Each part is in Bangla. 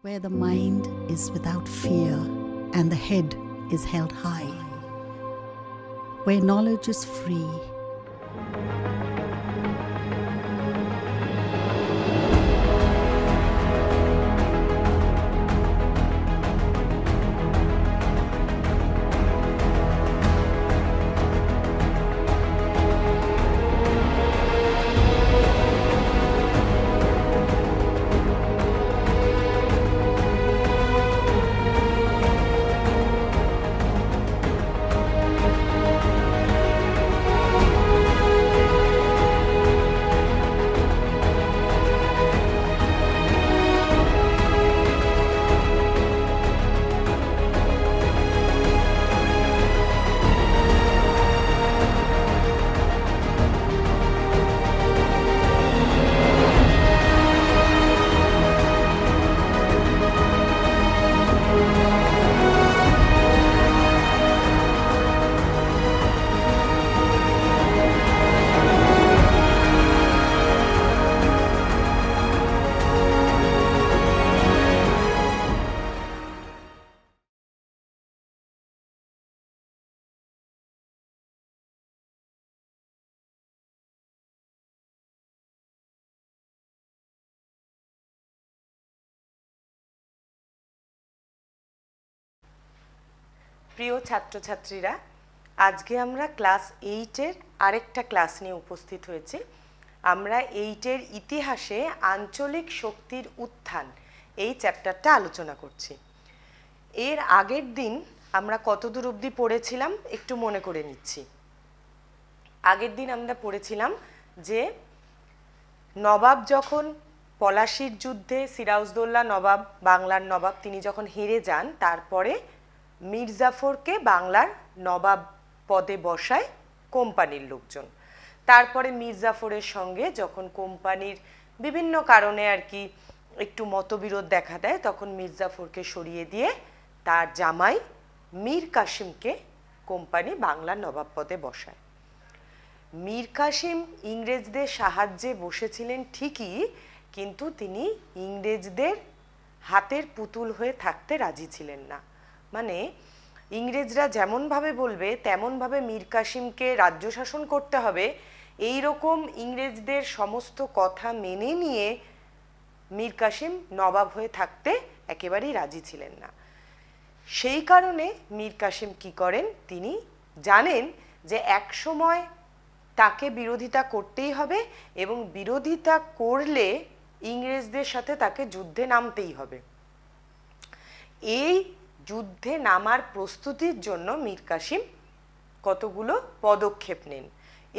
where the mind is without fear and the head is held high, where knowledge is free. প্রিয় ছাত্রছাত্রীরা, আজকে আমরা ক্লাস 8-এর আরেকটা ক্লাস নিয়ে উপস্থিত হয়েছি। আমরা 8-এর ইতিহাসে আঞ্চলিক শক্তির উত্থান এই চ্যাপ্টারটা আলোচনা করছি। এর আগের দিন আমরা কতদূর অবধি পড়েছিলাম একটু মনে করে নিচ্ছি। আগের দিন আমরা পড়েছিলাম যে নবাব যখন পলাশীর যুদ্ধে সিরাজউদ্দৌলা নবাব, বাংলার নবাব, তিনি যখন হেরে যান, তারপরে মীর জাফরকে বাংলার নবাব পদে বসায় কোম্পানির লোকজন। তারপরে মীর জাফরের সঙ্গে যখন কোম্পানির বিভিন্ন কারণে আর কি একটু মতবিরোধ দেখা দেয়, তখন মীর জাফরকে সরিয়ে দিয়ে তার জামাই মীর কাসিমকে কোম্পানি বাংলার নবাব পদে বসায়। মীর কাসিম ইংরেজদের সাহায্যে বসেছিলেন ঠিকই, কিন্তু তিনি ইংরেজদের হাতের পুতুল হয়ে থাকতে রাজি ছিলেন না। মানে ইংরেজরা যেমনভাবে বলবে তেমনভাবে মীর কাসিমকে রাজ্য শাসন করতে হবে, এই রকম ইংরেজদের সমস্ত কথা মেনে নিয়ে মীর কাসিম নবাব হয়ে থাকতে একেবারেই রাজি ছিলেন না। সেই কারণে মীর কাসিম কি করেন, তিনি জানেন যে এক সময় তাকে বিরোধিতা করতেই হবে এবং বিরোধিতা করলে ইংরেজদের সাথে তাকে যুদ্ধে নামতেই হবে। এই যুদ্ধে নামার প্রস্তুতির জন্য মীর কাসিম কতগুলো পদক্ষেপ নেন।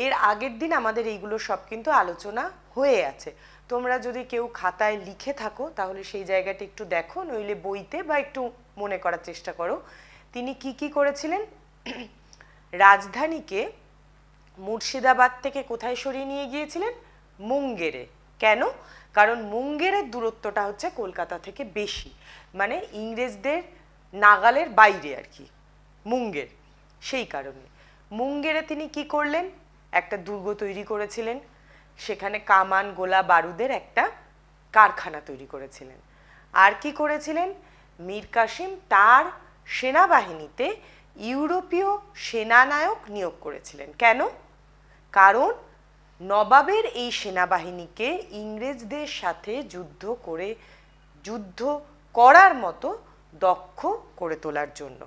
এর আগের দিন আমাদের এইগুলো সব কিন্তু আলোচনা হয়ে আছে। তোমরা যদি কেউ খাতায় লিখে থাকো তাহলে সেই জায়গাটা একটু দেখো, নইলে বইতে বা একটু মনে করার চেষ্টা করো। তিনি কি কি করেছিলেন? রাজধানীকে মুর্শিদাবাদ থেকে কোথায় সরিয়ে নিয়ে গিয়েছিলেন? মুঙ্গেরে। কেন? কারণ মুঙ্গেরের দূরত্বটা হচ্ছে কলকাতা থেকে বেশি, মানে ইংরেজদের নাগালের বাইরে আর কি মুঙ্গের। সেই কারণে মুঙ্গেরে তিনি কি করলেন? একটা দুর্গ তৈরি করেছিলেন, সেখানে কামান, গোলা, বারুদের একটা কারখানা তৈরি করেছিলেন। আর কি করেছিলেন? মীর কাসিম তার সেনাবাহিনীতে ইউরোপীয় সেনানায়ক নিয়োগ করেছিলেন। কেন? কারণ নবাবের এই সেনাবাহিনীকে ইংরেজদের সাথে যুদ্ধ করার মতো দক্ষ করে তোলার জন্য।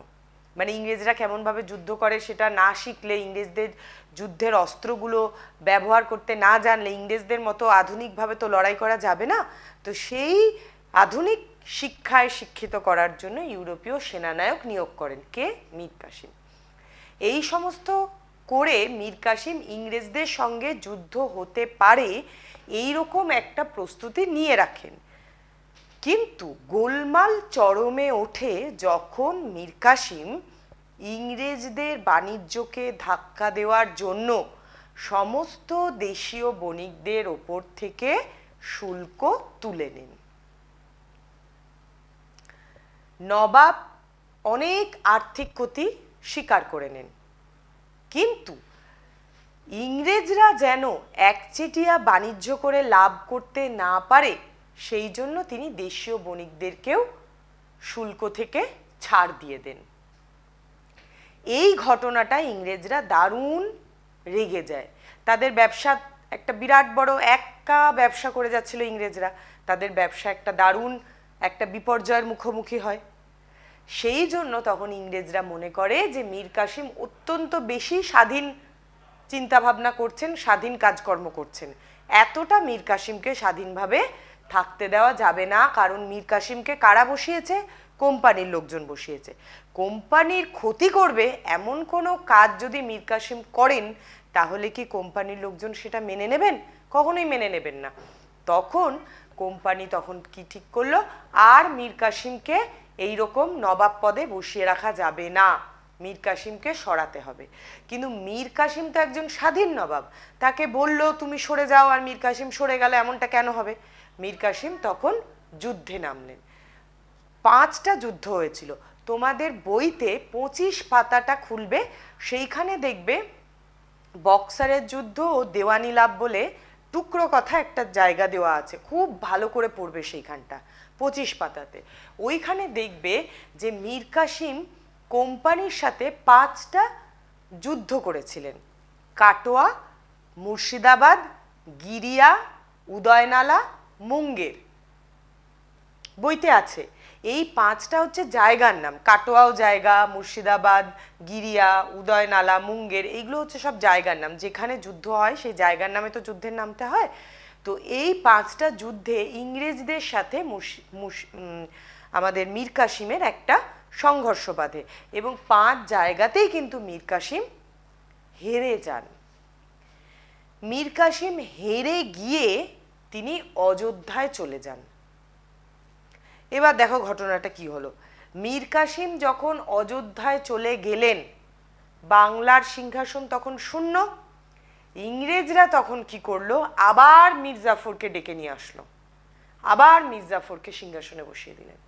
মানে ইংরেজরা কেমনভাবে যুদ্ধ করে সেটা না শিখলে, ইংরেজদের যুদ্ধের অস্ত্রগুলো ব্যবহার করতে না জানলে ইংরেজদের মতো আধুনিকভাবে তো লড়াই করা যাবে না। তো সেই আধুনিক শিক্ষায় শিক্ষিত করার জন্য ইউরোপীয় সেনানায়ক নিয়োগ করেন কে? মীর কাসিম। এই সমস্ত করে মীর কাসিম ইংরেজদের সঙ্গে যুদ্ধ হতে পারে এই রকম একটা প্রস্তুতি নিয়ে রাখেন। কিন্তু গোলমাল চরমে ওঠে যখন মীর কাসিম ইংরেজদের বাণিজ্যকে ধাক্কা দেওয়ার জন্য সমস্ত দেশীয় বণিকদের ওপর থেকে শুল্ক তুলে নেন। নবাব অনেক আর্থিক ক্ষতি স্বীকার করে নেন, কিন্তু ইংরেজরা যেন একচেটিয়া বাণিজ্য করে লাভ করতে না পারে সেই জন্য তিনি দেশীয় বণিকদেরকেও শুল্ক থেকে ছাড় দিয়ে দেন। এই ঘটনাটা ইংরেজরা দারুণ রেগে যায়। তাদের ব্যবসা একটা বিরাট বড় একা ব্যবসা করে যাচ্ছিল ইংরেজরা, তাদের ব্যবসা একটা দারুণ একটা বিপর্যয়ের মুখোমুখি হয়। সেই জন্য তখন ইংরেজরা মনে করে যে মীর কাসিম অত্যন্ত বেশি স্বাধীন চিন্তাভাবনা করছেন, স্বাধীন কাজকর্ম করছেন। এতটা মীর কাসিমকে স্বাধীনভাবে থাকতে দেওয়া যাবে না, কারণ মীর কাসিমকে কারা বসিয়েছে? কোম্পানির লোকজন বসিয়েছে। কোম্পানির ক্ষতি করবে এমন কোনো কাজ যদি মীর কাসিম করেন, তাহলে কি কোম্পানির লোকজন সেটা মেনে নেবেন? কখনোই মেনে নেবেন না। তখন কোম্পানি তখন কি ঠিক করলো, আর মীর কাসিমকে এইরকম নবাব পদে বসিয়ে রাখা যাবে না, মীর কাসিমকে সরাতে হবে। কিন্তু মীর কাসিম তো একজন স্বাধীন নবাব, তাকে বলল তুমি সরে যাও, আর মীর কাসিম সরে গেল, এমনটা কেন হবে? মীর কাসিম তখন যুদ্ধে নামলেন। 5টা যুদ্ধ হয়েছিল। তোমাদের বইতে 25 পাতাটা খুলবে, সেইখানে দেখবে বক্সারের যুদ্ধ ও দেওয়ানি লাভ বলে টুকরো কথা একটা জায়গা দেওয়া আছে, খুব ভালো করে পড়বে সেইখানটা 25 পাতাতে। ওইখানে দেখবে যে মীর কাসিম কোম্পানির সাথে 5টা যুদ্ধ করেছিলেন। কাটোয়া, মুর্শিদাবাদ, গিরিয়া, উদয়নালা, মুঙ্গের, বইতে আছে। এই 5টা হচ্ছে জায়গার নাম। কাটোয়াও জায়গা, মুর্শিদাবাদ, গিরিয়া, উদয়নালা, মুঙ্গের, এইগুলো হচ্ছে সব জায়গার নাম। যেখানে যুদ্ধ হয় সেই জায়গার নামে তো যুদ্ধের নামটা হয়। তো এই 5টা যুদ্ধে ইংরেজদের সাথে আমাদের মীর কাসিমের একটা সংঘর্ষ বাধে, এবং 5 জায়গাতেই কিন্তু মীর কাসিম হেরে যান। মীর কাসিম হেরে গিয়ে তিনি অযোধ্যায় চলে যান। এবার দেখো ঘটনাটা কি হলো। মীর কাসিম যখন অযোধ্যায় চলে গেলেন, বাংলার সিংহাসন তখন শূন্য। ইংরেজরা তখন কি করলো, আবার মীর জাফরকে ডেকে নিয়ে আসলো, আবার মীর জাফরকে সিংহাসনে বসিয়ে দিলেন।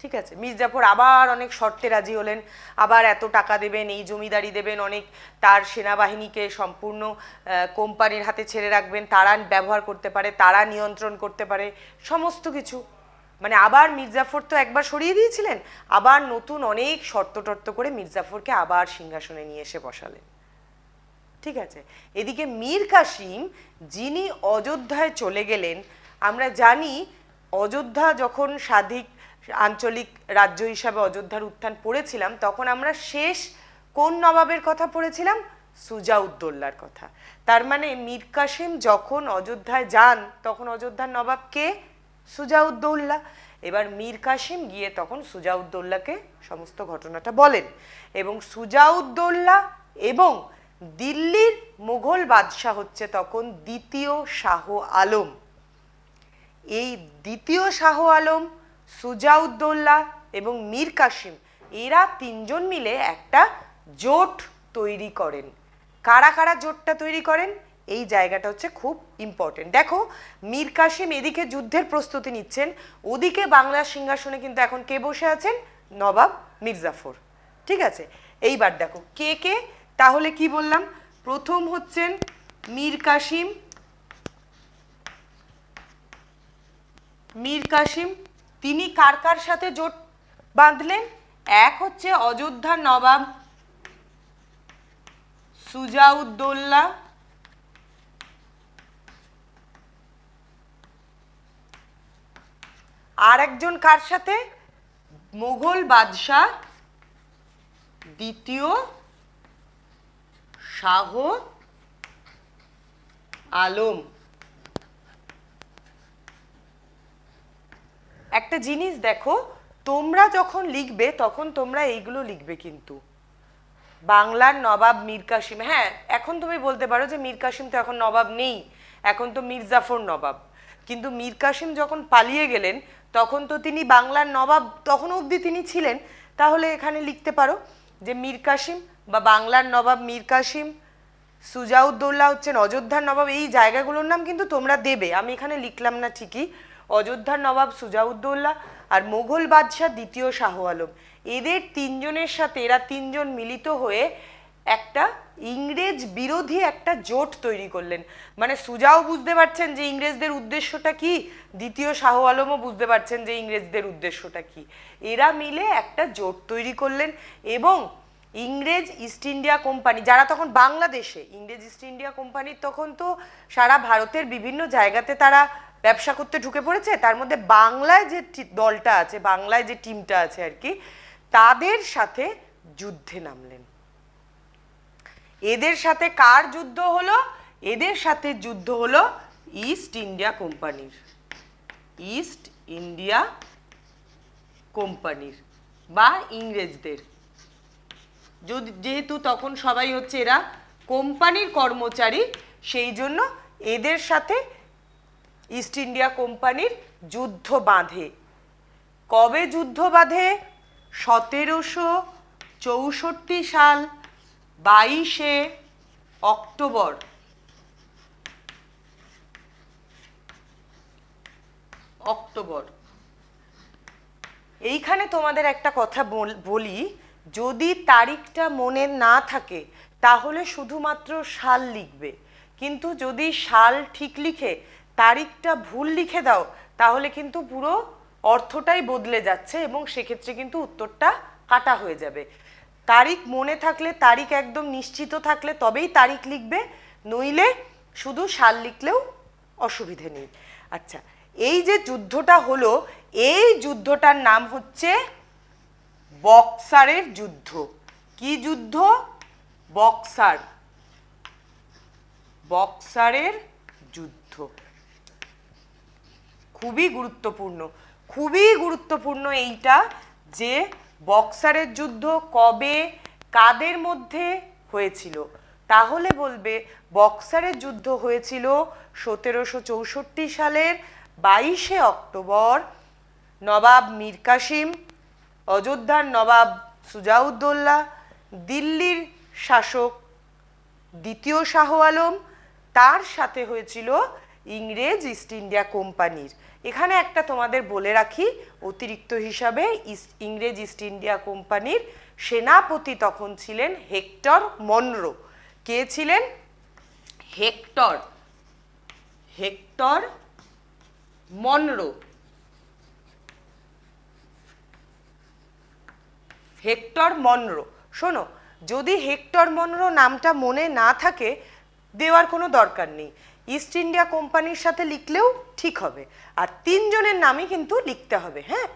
ঠিক আছে, মীর জাফর আবার অনেক শর্তে রাজি হলেন, আবার এত টাকা দেবেন, এই জমিদারি দেবেন, অনেক তার সেনাবাহিনীকে সম্পূর্ণ কোম্পানির হাতে ছেড়ে রাখবেন, তারা ব্যবহার করতে পারে, তারা নিয়ন্ত্রণ করতে পারে, সমস্ত কিছু। মানে আবার মীর জাফর তো একবার সরিয়ে দিয়েছিলেন, আবার নতুন অনেক শর্ত টর্ত করে মীর জাফরকে আবার সিংহাসনে নিয়ে এসে বসালেন। ঠিক আছে, এদিকে মীর কাসিম যিনি অযোধ্যায় চলে গেলেন, আমরা জানি অযোধ্যা যখন স্বাধীন আঞ্চলিক রাজ্য হিসাবে অযোধ্যার উত্থান পড়েছিলাম, তখন আমরা শেষ কোন নবাবের কথা পড়েছিলাম? সুজাউদ্দৌলার কথা। তার মানে মীর কাসিম যখন অযোধ্যায় যান, তখন অযোধ্যার নবাব কে? সুজাউদ্দৌলা। এবার মীর কাসিম গিয়ে তখন সুজাউদ্দৌলাকে সমস্ত ঘটনাটা বলেন, এবং সুজাউদ্দৌলা এবং দিল্লির মুঘল বাদশাহ হচ্ছে তখন দ্বিতীয় শাহ আলম। এই দ্বিতীয় শাহ আলম, সুজাউদ্দৌলা এবং মীর কাসিম, এরা 3 জন মিলে একটা জোট তৈরি করেন। কারা কারা জোটটা তৈরি করেন, এই জায়গাটা হচ্ছে খুব ইম্পর্টেন্ট। দেখো, মীর কাসিম এদিকে যুদ্ধের প্রস্তুতি নিচ্ছেন, ওদিকে বাংলার সিংহাসনে কিন্তু এখন কে বসে আছেন? নবাব মীর জাফর। ঠিক আছে, এইবার দেখো কে কে, তাহলে কি বললাম? প্রথম হচ্ছেন মীর কাসিম। মীর কাসিম তিনি কার কার সাথে জোট বাঁধলেন? এক হচ্ছে অযোধ্যার নবাব সুজাউদ্দৌলা, আর একজন কার সাথে? মুঘল বাদশাহ দ্বিতীয় শাহ আলম। একটা জিনিস দেখো, তোমরা যখন লিখবে তখন তোমরা এইগুলো লিখবে, কিন্তু বাংলার নবাব মীর কাসিম। হ্যাঁ, এখন তুমি বলতে পারো যে মীর কাসিম তো এখন নবাব নেই, এখন তো মীর জাফর নবাব। কিন্তু মীর কাসিম যখন পালিয়ে গেলেন, তখন তো তিনি বাংলার নবাব, তখন অবধি তিনি ছিলেন। তাহলে এখানে লিখতে পারো যে মীর কাসিম বা বাংলার নবাব মীর কাসিম, সুজাউদ্দৌলা হচ্ছেন অযোধ্যার নবাব। এই জায়গাগুলোর নাম কিন্তু তোমরা দেবে, আমি এখানে লিখলাম না ঠিকই। অযোধ্যার নবাব সুজাউদ্দৌলা আর মুঘল বাদশাহ দ্বিতীয় শাহ আলম, এদের 3 জনের সাথে, এরা 3 জন মিলিত হয়ে একটা ইংরেজ বিরোধী একটা জোট তৈরি করলেন। মানে সুজাও বুঝতে পারছেন যে ইংরেজদের উদ্দেশ্যটা কি, দ্বিতীয় শাহ আলমও বুঝতে পারছেন যে ইংরেজদের উদ্দেশ্যটা কি। এরা মিলে একটা জোট তৈরি করলেন এবং ইংরেজ ইস্ট ইন্ডিয়া কোম্পানি, যারা তখন বাংলাদেশে, ইংরেজ ইস্ট ইন্ডিয়া কোম্পানির তখন তো সারা ভারতের বিভিন্ন জায়গাতে তারা ব্যবসা করতে ঢুকে পড়েছে, তার মধ্যে বাংলায় যে দলটা আছে, বাংলায় যে টিমটা আছে আর কি, তাদের সাথে যুদ্ধে নামলেন। এদের সাথে কার যুদ্ধ হলো? এদের সাথে যুদ্ধ হলো ইস্ট ইন্ডিয়া কোম্পানির, ইস্ট ইন্ডিয়া কোম্পানির বা ইংরেজদের। যেহেতু তখন সবাই হচ্ছে এরা কোম্পানির কর্মচারী, সেই জন্য এদের সাথে ইস্ট ইন্ডিয়া কোম্পানির যুদ্ধ বাঁধে। কবে যুদ্ধ বাঁধে? 1764 সাল 22শে অক্টোবর। এইখানে তোমাদের একটা কথা বলি, যদি তারিখটা মনে না থাকে তাহলে শুধুমাত্র সাল লিখবে, কিন্তু যদি সাল ঠিক লিখে তারিখটা ভুল লিখে দাও তাহলে কিন্তু পুরো অর্থটাই বদলে যাচ্ছে এবং সেক্ষেত্রে কিন্তু উত্তরটা কাটা হয়ে যাবে। তারিখ মনে থাকলে, তারিখ একদম নিশ্চিত থাকলে তবেই তারিখ লিখবে, নইলে শুধু সাল লিখলেও অসুবিধে নেই। আচ্ছা, এই যে যুদ্ধটা হলো, এই যুদ্ধটার নাম হচ্ছে বক্সারের যুদ্ধ। কি যুদ্ধ? বক্সার, বক্সারের যুদ্ধ। খুবই গুরুত্বপূর্ণ, খুবই গুরুত্বপূর্ণ এইটা, যে বক্সারের যুদ্ধ কবে কাদের মধ্যে হয়েছিল। তাহলে বলবে বক্সারের যুদ্ধ হয়েছিল 1764 সালের 22শে অক্টোবর। নবাব মীর কাসিম, অযোধ্যার নবাব সুজাউদ্দৌলা, দিল্লির শাসক দ্বিতীয় শাহ আলম, তার সাথে হয়েছিল ইংরেজ ইস্ট ইন্ডিয়া কোম্পানির। এখানে একটা তোমাদের বলে রাখি অতিরিক্ত হিসাবে, ইংরেজ ইস্ট ইন্ডিয়া কোম্পানির সেনাপতি তখন ছিলেন হেক্টর মনরো। কে ছিলেন? Hector, Hector Munro. Hector Munro. শোনো, যদি হেক্টর মনরো নামটা মনে না থাকে দেওয়ার কোনো দরকার নেই, ইস্ট ইন্ডিয়া কোম্পানির সাথে লিখলেও ঠিক হবে, আর তিনজনের নামই কিন্তু লিখতে হবে। হ্যাঁ,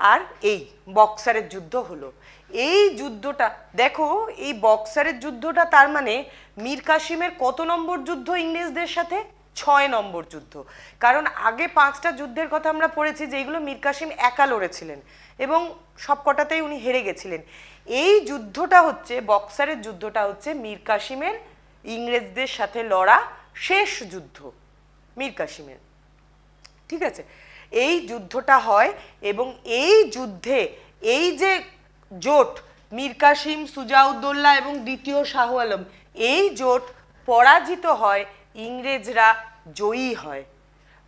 আর এই বক্সারের যুদ্ধ হলো, এই যুদ্ধটা দেখো, এই বক্সারের যুদ্ধটা তার মানে মীর কাসিমের কত নম্বর যুদ্ধ ইংরেজদের সাথে? 6 নম্বর যুদ্ধ। কারণ আগে 5টা যুদ্ধের কথা আমরা পড়েছি যেগুলো মীর কাসিম একা লড়েছিলেন এবং সবকটাতেই উনি হেরে গেছিলেন। এই যুদ্ধটা হচ্ছে, বক্সারের যুদ্ধটা হচ্ছে মীর কাসিমের ইংরেজদের সাথে লড়া শেষ যুদ্ধ মীর কাসিমের। ঠিক আছে, এই যুদ্ধটা হয় এবং এই যুদ্ধে এই যে জোট মীর কাসিম, সুজাউদ্দৌলা এবং দ্বিতীয় শাহ আলম, এই জোট পরাজিত হয়, ইংরেজরা জয়ী হয়।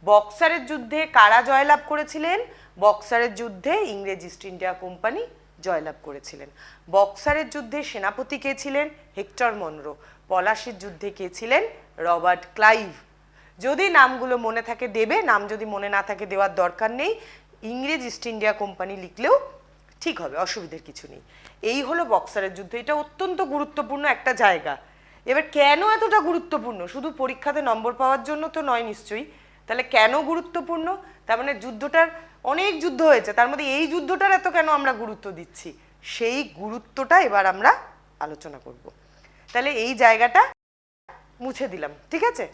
বক্সারের যুদ্ধে কারা জয়লাভ করেছিলেন? বক্সারের যুদ্ধে ইংরেজ ইস্ট ইন্ডিয়া কোম্পানি জয়লাভ করেছিলেন। বক্সারের যুদ্ধে সেনাপতি কে ছিলেন? Hector Munro. পলাশির যুদ্ধে কে ছিলেন? Robert Clive. যদি নামগুলো মনে থাকে দেবে, নাম যদি মনে না থাকে দেওয়ার দরকার নেই, ইংরেজ ইস্ট ইন্ডিয়া কোম্পানি লিখলেও ঠিক হবে, অসুবিধার কিছু নেই। এই হলো বক্সারের যুদ্ধ, এটা অত্যন্ত গুরুত্বপূর্ণ একটা জায়গা। এবার কেন এতটা গুরুত্বপূর্ণ? শুধু পরীক্ষাতে নম্বর পাওয়ার জন্য তো নয় নিশ্চয়ই, তাহলে কেন গুরুত্বপূর্ণ? তার মানে যুদ্ধটার, অনেক যুদ্ধ হয়েছে, তার মধ্যে এই যুদ্ধটার এত কেন আমরা গুরুত্ব দিচ্ছি, সেই গুরুত্বটা এবার আমরা আলোচনা করব। তাহলে এই জায়গাটা মুছে দিলাম, ঠিক আছে?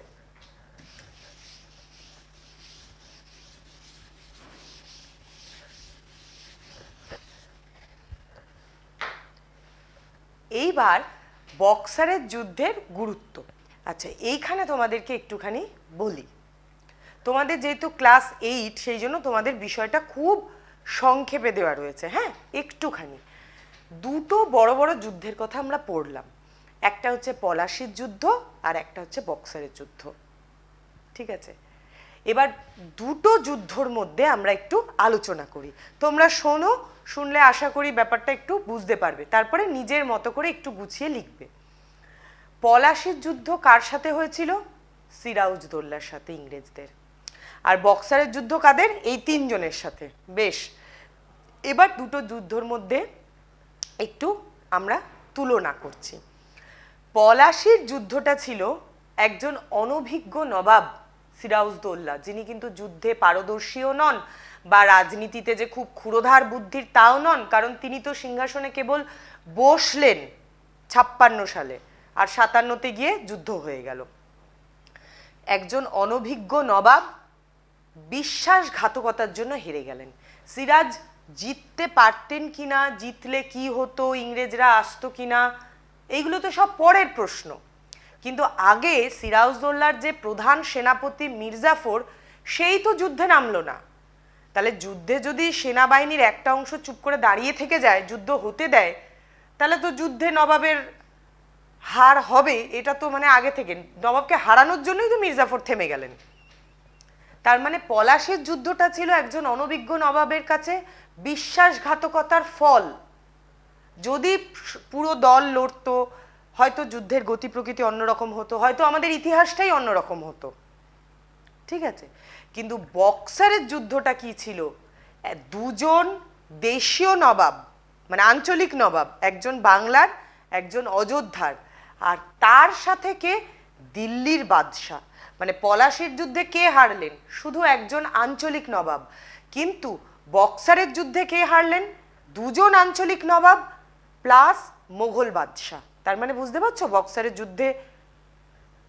এইবার বক্সারের যুদ্ধের গুরুত্ব। আচ্ছা, এইখানে তোমাদেরকে একটুখানি বলি, তোমাদের যেহেতু ক্লাস 8 সেই জন্য তোমাদের বিষয়টা খুব সংক্ষেপে দেওয়া রয়েছে। হ্যাঁ, একটুখানি দুটো বড় বড় যুদ্ধের কথা আমরা পড়লাম, একটা হচ্ছে পলাশির যুদ্ধ আর একটা হচ্ছে বক্সারের যুদ্ধ। ঠিক আছে, এবার দুটো যুদ্ধর মধ্যে আমরা একটু আলোচনা করি, তোমরা শোনো, শুনলে আশা করি ব্যাপারটা একটু বুঝতে পারবে, তারপরে নিজের মতো করে একটু গুছিয়ে লিখবে। পলাশির যুদ্ধ কার সাথে হয়েছিল? সিরাজউদ্দৌলার সাথে ইংরেজদের। আর বক্সারের যুদ্ধ কাদের? এই তিনজনের সাথে। বেশ, এবার দুটো যুদ্ধর মধ্যে একটু আমরা তুলনা করছি। পলাশির যুদ্ধটা ছিল একজন অনভিজ্ঞ নবাব সিরাজউদ্দৌলা, যিনি কিন্তু যুদ্ধে পারদর্শীও নন বা রাজনীতিতে যে খুব ক্ষুরোধার বুদ্ধির তাও নন, কারণ তিনি তো সিংহাসনে কেবল বসলেন 56 সালে, আর 57-তে গিয়ে যুদ্ধ হয়ে গেল। একজন অনভিজ্ঞ নবাব বিশ্বাসঘাতকতার জন্য হেরে গেলেন। সিরাজ জিততে পারতেন কিনা, জিতলে কি হতো, ইংরেজরা আসতো কিনা, এইগুলো তো সব পরের প্রশ্ন। কিন্তু আগে সিরাজউদ্দৌলার যে প্রধান সেনাপতি মির্জাফর, সেই তো যুদ্ধে নামলো না। তাহলে যুদ্ধে যদি সেনাবাহিনীর একটা অংশ চুপ করে দাঁড়িয়ে থেকে যায়, যুদ্ধ হতে দেয়, তাহলে তো যুদ্ধে নবাবের হার হবে। এটা তো মানে আগে থেকে নবাবকে হারানোর জন্যই তো মির্জাফর থেমে গেলেন। তার মানে পলাশির যুদ্ধটা ছিল একজন অনভিজ্ঞ নবাবের কাছে বিশ্বাসঘাতকতার ফল। যদি পুরো দল লড়তো, হয়তো যুদ্ধের গতি প্রকৃতি অন্যরকম হতো, হয়তো আমাদের ইতিহাসটাই অন্যরকম হতো। ঠিক আছে, কিন্তু বক্সারের যুদ্ধটা কি ছিল? দুজন দেশীয় নবাব, মানে আঞ্চলিক নবাব, একজন বাংলার, একজন অযোধ্যার, আর তার সাথে কে? দিল্লির বাদশাহ। মানে পলাশির যুদ্ধে কে হারলেন? শুধু একজন আঞ্চলিক নবাব। কিন্তু বক্সারের যুদ্ধে কে হারলেন? দুজন আঞ্চলিক নবাব প্লাস মোগল বাদশাহ। তার মানে বুঝতে পারছো বক্সারের যুদ্ধে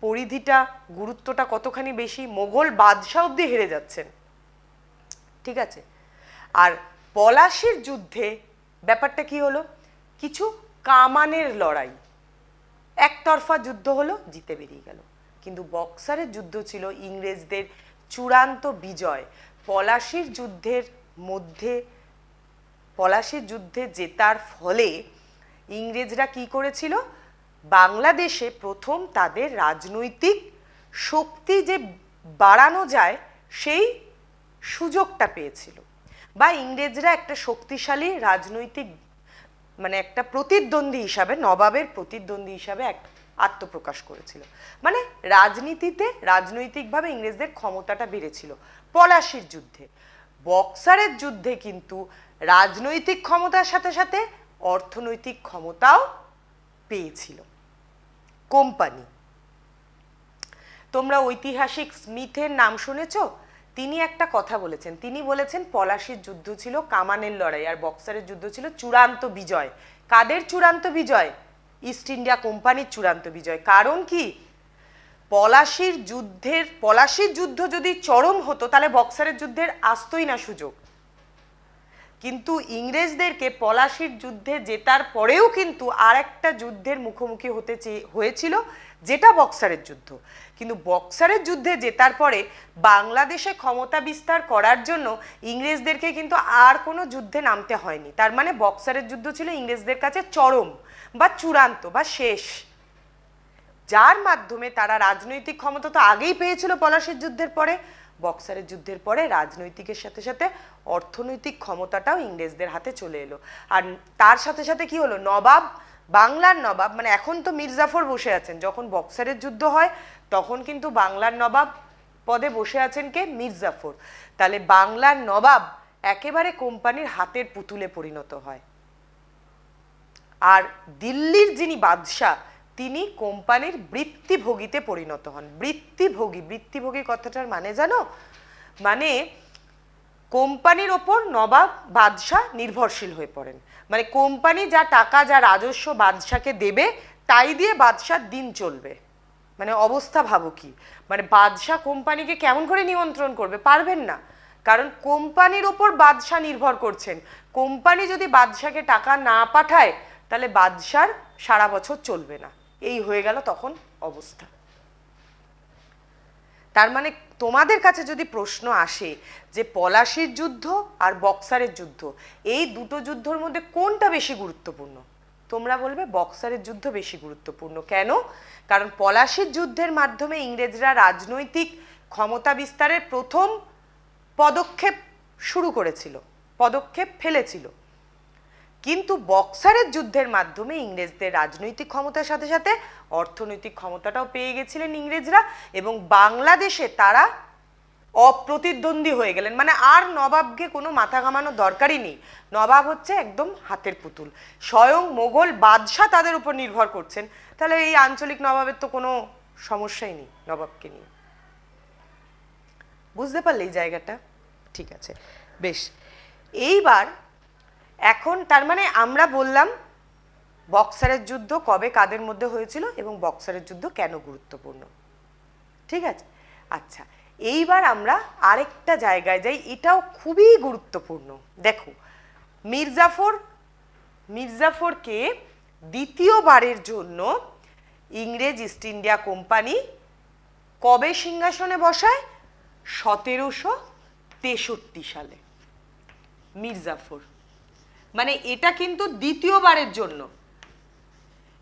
পরিধিটা, গুরুত্বটা কতখানি বেশি। মোগল বাদশাহ অব্দি হেরে যাচ্ছেন। ঠিক আছে, আর পলাশির যুদ্ধে ব্যাপারটা কি হলো? কিছু কামানের লড়াই, একতরফা যুদ্ধ হলো, জিতে বেরিয়ে গেল। কিন্তু বক্সারের যুদ্ধ ছিল ইংরেজদের চূড়ান্ত বিজয়। পলাশির যুদ্ধে জেতার ফলে ইংরেজরা কি করেছিল? বাংলাদেশে প্রথম তাদের রাজনৈতিক শক্তি যে বাড়ানো যায় সেই সুযোগটা পেয়েছিল, বা ইংরেজরা একটা শক্তিশালী রাজনৈতিক, মানে একটা প্রতিদ্বন্দ্বী হিসাবে, নবাবের প্রতিদ্বন্দ্বী হিসাবে এক আত্মপ্রকাশ করেছিল। মানে রাজনৈতিকভাবে ইংরেজদের ক্ষমতাটা বেড়েছিল পলাশির যুদ্ধে। বক্সারের যুদ্ধে কিন্তু রাজনৈতিক ক্ষমতার সাথে সাথে অর্থনৈতিক ক্ষমতাও পেয়েছিল কোম্পানি। তোমরা ঐতিহাসিক স্মিথের নাম শুনেছো? তিনি একটা কথা বলেছেন, তিনি বলেছেন পলাশির যুদ্ধ ছিল কামানের লড়াই, আর বক্সারের যুদ্ধ ছিল চূড়ান্ত বিজয়। কাদের চূড়ান্ত বিজয়? ইস্ট ইন্ডিয়া কোম্পানির চূড়ান্ত বিজয়। কারণ কি? পলাশির যুদ্ধ যদি চরম হতো, তাহলে বক্সারের যুদ্ধের আসতোই না সুযোগ। কিন্তু ইংরেজদেরকে পলাশির যুদ্ধে জেতার পরেও কিন্তু আর একটা যুদ্ধের মুখোমুখি হয়েছিল, যেটা বক্সারের যুদ্ধ। কিন্তু বক্সারের যুদ্ধে জেতার পরে বাংলাদেশে ক্ষমতা বিস্তার করার জন্য ইংরেজদেরকে কিন্তু আর কোনো যুদ্ধে নামতে হয়নি। তার মানে বক্সারের যুদ্ধ ছিল ইংরেজদের কাছে চরম বা চূড়ান্ত বা শেষ, যার মাধ্যমে তারা রাজনৈতিক ক্ষমতা তো আগেই পেয়েছিল পলাশির যুদ্ধের পরে। বক্সারের যুদ্ধের পরে রাজনৈতিকের সাথে সাথে অর্থনৈতিক ক্ষমতাটাও ইংরেজদের হাতে চলে এলো। আর তার সাথে সাথে কি হলো? বাংলার নবাব, মানে এখন তো মির্জাফর বসে আছেন, যখন বক্সারের যুদ্ধ হয় তখন কিন্তু বাংলার নবাব পদে বসে আছেন কে? মির্জাফর। তাহলে বাংলার নবাব একেবারে কোম্পানির হাতের পুতুলে পরিণত হয়। আর দিল্লির যিনি বাদশাহ, তিনি কোম্পানির বৃত্তিভোগীতে পরিণত হন। বৃত্তিভোগী কথাটার মানে জানো? মানে কোম্পানির ওপর নবাব বাদশাহ নির্ভরশীল হয়ে পড়েন। মানে কোম্পানি যা টাকা, যা রাজস্ব বাদশাকে দেবে, তাই দিয়ে বাদশার দিন চলবে। মানে অবস্থা ভাবো কি? মানে বাদশাহ কোম্পানিকে কেমন করে নিয়ন্ত্রণ করবে? পারবেন না, কারণ কোম্পানির ওপর বাদশাহ নির্ভর করছেন। কোম্পানি যদি বাদশাকে টাকা না পাঠায়, তাহলে বাদশার সারা বছর চলবে না। এই হয়ে গেল তখন অবস্থা। তার মানে তোমাদের কাছে যদি প্রশ্ন আসে যে পলাশির যুদ্ধ আর বক্সারের যুদ্ধ, এই দুটো যুদ্ধের মধ্যে কোনটা বেশি গুরুত্বপূর্ণ, তোমরা বলবে বক্সারের যুদ্ধ বেশি গুরুত্বপূর্ণ। কেন? কারণ পলাশির যুদ্ধের মাধ্যমে ইংরেজরা রাজনৈতিক ক্ষমতা বিস্তারের প্রথম পদক্ষেপ ফেলেছিল। কিন্তু বক্সারের যুদ্ধের মাধ্যমে ইংরেজদের রাজনৈতিক ক্ষমতার সাথে সাথে অর্থনৈতিক ক্ষমতাটাও পেয়ে গেছিলেন ইংরেজরা, এবং বাংলাদেশে তারা অপ্রতিদ্বন্দ্বী হয়ে গেলেন। মানে আর নবাবকে কোনো মাথা ঘামানোর দরকারই নেই, নবাব হচ্ছে একদম হাতের পুতুল, স্বয়ং মোগল বাদশাহ তাদের উপর নির্ভর করছেন। তাহলে এই আঞ্চলিক নবাবের তো কোনো সমস্যাই নেই নবাবকে নিয়ে। বুঝতে পারলে এই জায়গাটা? ঠিক আছে, বেশ। এইবার এখন তার মানে আমরা বললাম বক্সারের যুদ্ধ কবে কাদের মধ্যে হয়েছিল এবং বক্সারের যুদ্ধ কেন গুরুত্বপূর্ণ, ঠিক আছে। আচ্ছা, এইবার আমরা আরেকটা জায়গায় যাই, এটাও খুবই গুরুত্বপূর্ণ। দেখো, মির্জাফরকে দ্বিতীয়বারের জন্য ইংরেজ ইস্ট ইন্ডিয়া কোম্পানি কবে সিংহাসনে বসায়? 1763 সালে। মির্জাফর মানে এটা কিন্তু দ্বিতীয়বারের জন্য।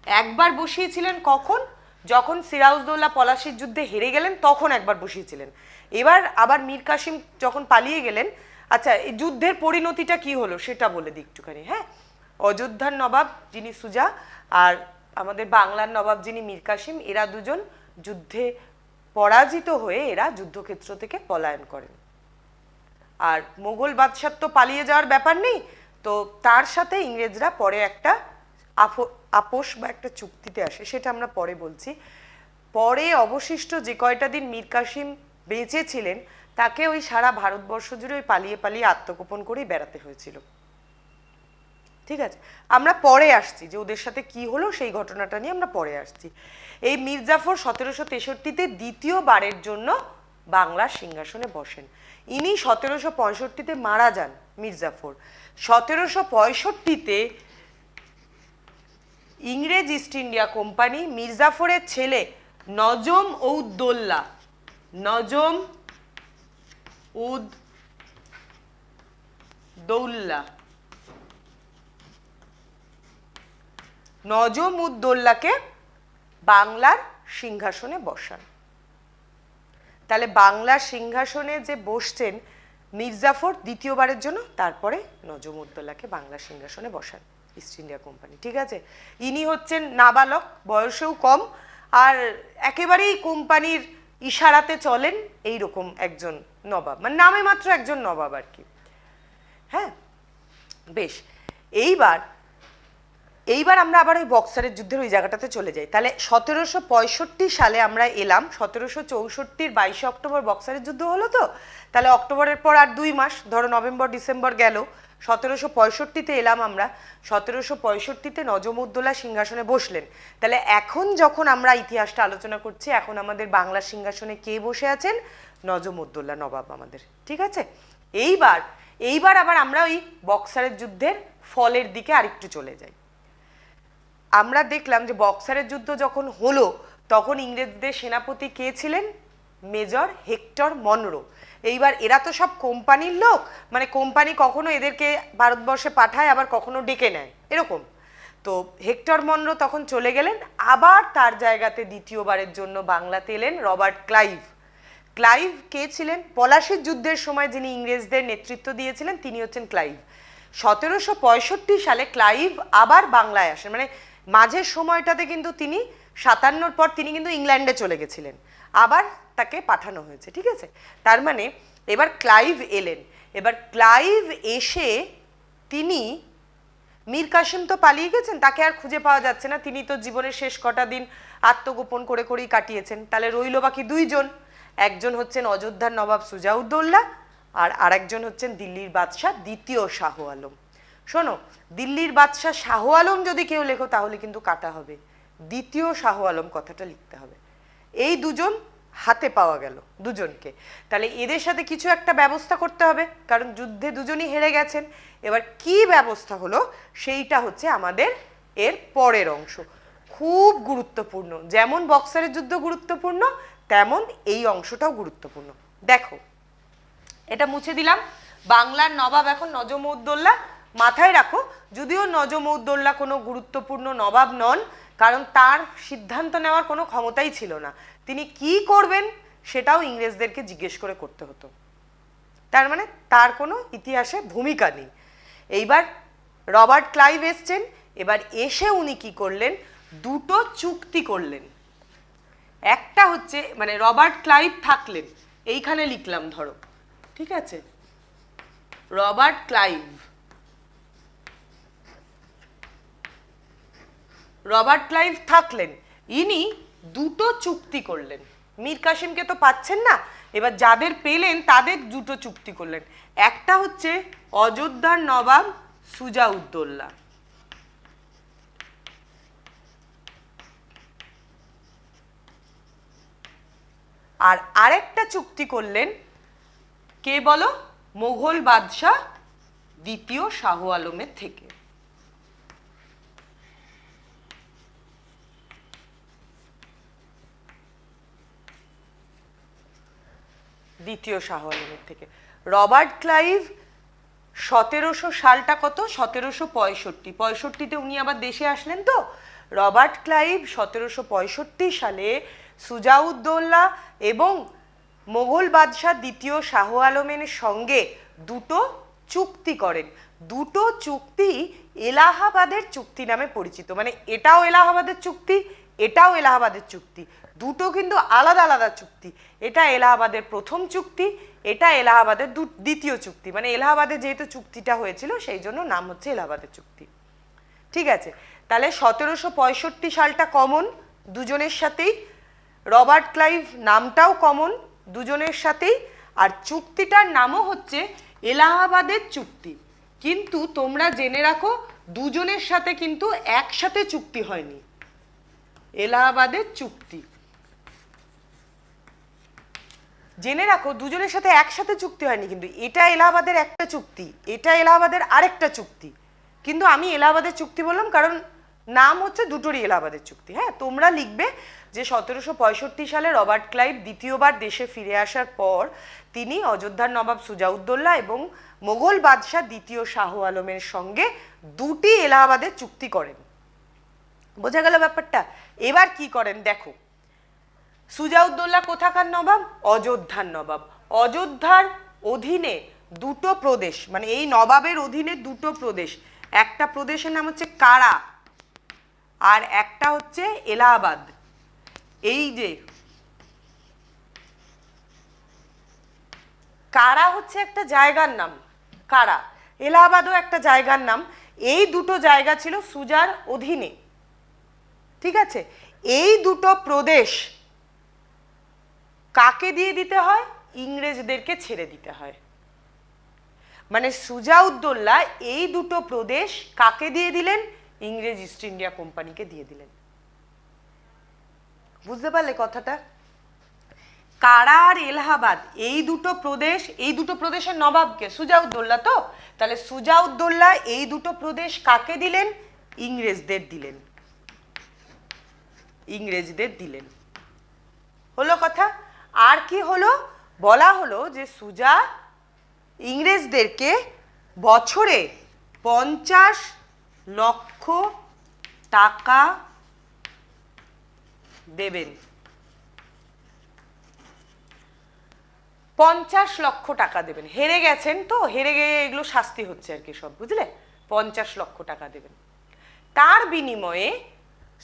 একবার বসিয়েছিলেন কখন? যখন সিরাজউদ্দৌলা পলাশির যুদ্ধে হেরে গেলেন তখন একবার বসিয়েছিলেন। এবার আবার মীর কাসিম যখন পালিয়ে গেলেন। আচ্ছা, এই যুদ্ধের পরিণতিটা কি হলো সেটা বলে দিই একটুখানি। হ্যাঁ, অযোধ্যার নবাব যিনি সুজা আর আমাদের বাংলার নবাব যিনি মীর কাসিম, এরা দুজন যুদ্ধে পরাজিত হয়ে এরা যুদ্ধক্ষেত্র থেকে পলায়ন করেন। আর মোগল বাদশার তো পালিয়ে যাওয়ার ব্যাপার নেই, তো তার সাথে ইংরেজরা পরে একটা আপোষ বা একটা চুক্তিতে আসে, সেটা আমরা পরে বলছি। পরে অবশিষ্ট যে কয়টা দিন মীর কাসিম বেঁচে ছিলেন তাকে ওই সারা ভারতবর্ষ জুড়ে ওই পালিয়ে পালিয়ে আত্মগোপন করেই বেড়াতে হয়েছিল, ঠিক আছে। আমরা পরে আসছি যে ওদের সাথে কি হলো, সেই ঘটনাটা নিয়ে আমরা পরে আসছি। এই মির্জাফর 1763-তে দ্বিতীয়বারের জন্য বাংলার সিংহাসনে বসেন। ইনি 1765-তে মারা যান মির্জাফর। 1765-তে ইংরেজ ইস্ট ইন্ডিয়া কোম্পানি মির্জাফরের ছেলে নজম উদ দৌল্লাকে বাংলার সিংহাসনে বসান। তাহলে বাংলার সিংহাসনে যে বসছেন মির্জাফর দ্বিতীয়বারের জন্য, তারপরে নজম উদ্দৌলাকে বাংলার সিংহাসনে বসান ইস্ট ইন্ডিয়া কোম্পানি, ঠিক আছে। ইনি হচ্ছেন নাবালক, বয়সেও কম, আর একেবারেই কোম্পানির ইশারাতে চলেন এইরকম একজন নবাব, মানে নামে মাত্র একজন নবাব আর কি। হ্যাঁ, বেশ। এইবার আমরা আবার ওই বক্সারের যুদ্ধের ওই জায়গাটাতে চলে যাই। তাহলে 1765 সালে আমরা এলাম, 1764-র 22 অক্টোবর বক্সারের যুদ্ধ হলো। তো তাহলে অক্টোবরের পর আর 2 মাস, ধরো নভেম্বর ডিসেম্বর গেল, 1765-তে এলাম আমরা। 1765-তে নজম উদ্দৌলা সিংহাসনে বসলেন। তাহলে এখন যখন আমরা ইতিহাসটা আলোচনা করছি, এখন আমাদের বাংলার সিংহাসনে কে বসে আছেন? নজম উদ্দৌলা নবাব আমাদের, ঠিক আছে। এইবার আবার আমরা ওই বক্সারের যুদ্ধের ফলের দিকে আরেকটু চলে যাই। আমরা দেখলাম যে বক্সারের যুদ্ধ যখন হলো তখন ইংরেজদের সেনাপতি কে ছিলেন? Major hectare Munro. এইবার এরা তো সব কোম্পানির লোক, মানে কোম্পানি কখনো এদেরকে ভারতবর্ষে পাঠায় আবার কখনো ডেকে নেয়, এরকম। তো হেক্টর মনরো তখন চলে গেলেন, আবার তার জায়গাতে দ্বিতীয়বারের জন্য বাংলাতে এলেন রবার্ট ক্লাইভ। ক্লাইভ কে ছিলেন? পলাশির যুদ্ধের সময় যিনি ইংরেজদের নেতৃত্ব দিয়েছিলেন তিনি হচ্ছেন ক্লাইভ। 1765 সালে ক্লাইভ আবার বাংলায় আসেন, মানে মাঝের সময়টাতে কিন্তু তিনি 57-র পর তিনি কিন্তু ইংল্যান্ডে চলে গেছিলেন, আবার তাকে পাঠানো হয়েছে, ঠিক আছে। তার মানে এবার ক্লাইভ এলেন। এবার ক্লাইভ এসে তিনি, মীর কাসিম তো পালিয়ে গেছেন, তাকে আর খুঁজে পাওয়া যাচ্ছে না, তিনি তো জীবনের শেষ কটা দিন আত্মগোপন করে করেই কাটিয়েছেন। তাহলে রইল বাকি 2 জন, একজন হচ্ছেন অযোধ্যার নবাব সুজাউদ্দৌলা আর আরেকজন হচ্ছেন দিল্লির বাদশাহ দ্বিতীয় শাহ আলম। শোনো, দিল্লির বাদশাহ শাহ আলম যদি কেউ লেখো তাহলে কিন্তু কাটা হবে, দ্বিতীয় শাহ আলম কথাটা লিখতে হবে। এই 2 জন হাতে পাওয়া গেল, 2 জনকে। তাহলে এদের সাথে কিছু একটা ব্যবস্থা করতে হবে, কারণ যুদ্ধে 2 জনই হেরে গেছেন। এবার কি ব্যবস্থা হলো সেইটা হচ্ছে আমাদের এর পরের অংশ, খুব গুরুত্বপূর্ণ। যেমন বক্সারের যুদ্ধ গুরুত্বপূর্ণ, তেমন এই অংশটাও গুরুত্বপূর্ণ। দেখো, এটা মুছে দিলাম। বাংলার নবাব এখন নজম উদ্দৌলা। মাথায় রাখো, যদিও নজম উদ্দৌলা কোনো গুরুত্বপূর্ণ নবাব নন, কারণ তার সিদ্ধান্ত নেওয়ার কোনো ক্ষমতাই ছিল না। তিনি কি করবেন সেটাও ইংরেজদেরকে জিজ্ঞেস করে করতে হতো, তার মানে তার কোনো ইতিহাসে ভূমিকা নেই। এইবার রবার্ট ক্লাইভ এসছেন, এবার এসে উনি কি করলেন, দুটো চুক্তি করলেন। একটা হচ্ছে মানে রবার্ট ক্লাইভ থাকলেন, এইখানে লিখলাম ধরো, ঠিক আছে, রবার্ট ক্লাইভ, রবার্ট ক্লাইভ থাকলেন, ইনি দুটো চুক্তি করলেন। মীর কাসিমকে তো পাচ্ছেন না, এবার যাদের পেলেন তাদের দুটো চুক্তি করলেন। একটা হচ্ছে অযোধ্যার নবাব সুজাউদ্দৌলা, আর আরেকটা চুক্তি করলেন কে বলো, মোগল বাদশাহ দ্বিতীয় শাহ আলমের থেকে। দ্বিতীয় শাহ আলমের থেকে রবার্ট ক্লাইভ 1700 সালটা কত, 1765, 65তে উনি আবার দেশে আসলেন। তো রবার্ট ক্লাইভ 1765 সালে সুজাউদ্দৌলা এবং মোগল বাদশাহ দ্বিতীয় শাহ আলমের সঙ্গে দুটো চুক্তি করেন। দুটো চুক্তি এলাহাবাদের চুক্তি নামে পরিচিত, মানে এটাও এলাহাবাদের চুক্তি, এটাও এলাহাবাদের চুক্তি, দুটো কিন্তু আলাদা আলাদা চুক্তি। এটা এলাহাবাদের প্রথম চুক্তি, এটা এলাহাবাদের দ্বিতীয় চুক্তি, মানে এলাহাবাদে যেহেতু চুক্তিটা হয়েছিল সেই জন্য নাম হচ্ছে এলাহাবাদের চুক্তি। ঠিক আছে, তাহলে 1765 সালটা কমন দুজনের সাথেই, রবার্ট ক্লাইভ নামটাও কমন দুজনের সাথেই, আর চুক্তিটার নামও হচ্ছে এলাহাবাদের চুক্তি। কিন্তু তোমরা জেনে রাখো দুজনের সাথে কিন্তু একসাথে চুক্তি হয়নি, এলাহাবাদের চুক্তি জেনে রাখো দুজনের সাথে একসাথে চুক্তি হয়নি, কিন্তু এটা এলাহাবাদের একটা চুক্তি, এটা এলাহাবাদের আরেকটা চুক্তি। কিন্তু আমি এলাহাবাদের চুক্তি বললাম কারণ নাম হচ্ছে দুটোরই এলাহাবাদের চুক্তি। হ্যাঁ, তোমরা লিখবে যে 1765 সালে রবার্ট ক্লাইভ দ্বিতীয়বার দেশে ফিরে আসার পর তিনি অযোধ্যার নবাব সুজাউদ্দৌলা এবং মোগল বাদশাহ দ্বিতীয় শাহ আলমের সঙ্গে দুটি এলাহাবাদের চুক্তি করেন। বোঝা গেল ব্যাপারটা? এবার কি করেন দেখো, সুজাউদ্দৌলা কোথাকার নবাব, অযোধ্যার নবাব। অযোধ্যার অধীনে দুটো প্রদেশ, মানে এই নবাবের অধীনে দুটো প্রদেশ, একটা প্রদেশের নাম হচ্ছে কারা আর একটা হচ্ছে এলাহাবাদ। এই যে কারা হচ্ছে একটা জায়গার নাম, কারা, এলাহাবাদও একটা জায়গার নাম। এই দুটো জায়গা ছিল সুজার অধীনে। ঠিক আছে, এই দুটো প্রদেশ কাকে দিয়ে দিতে হয়, ইংরেজদেরকে ছেড়ে দিতে হয়। মানে সুজাউদ্দৌলা এই দুটো প্রদেশ কাকে দিয়ে দিলেন, ইংরেজ ইস্ট ইন্ডিয়া কোম্পানিকে দিয়ে দিলেন। বুঝতে পারলে কথাটা? কারা আর এলাহাবাদ এই দুটো প্রদেশ, এই দুটো প্রদেশের নবাবকে সুজাউদ্দৌলা। তো তাহলে সুজাউদ্দৌলা এই দুটো প্রদেশ কাকে দিলেন, ইংরেজদের দিলেন, ইংরেজদের দিলেন। হলো কথা? আর কি হলো, বলা হলো যে সুজা ইংরেজদেরকে বছরে 50 লক্ষ টাকা দেবেন। 50 লক্ষ টাকা দেবেন। হেরে গেছেন তো, হেরে গিয়ে এগুলো শাস্তি হচ্ছে আর কি সব, বুঝলে? 50 লক্ষ টাকা দেবেন। তার বিনিময়ে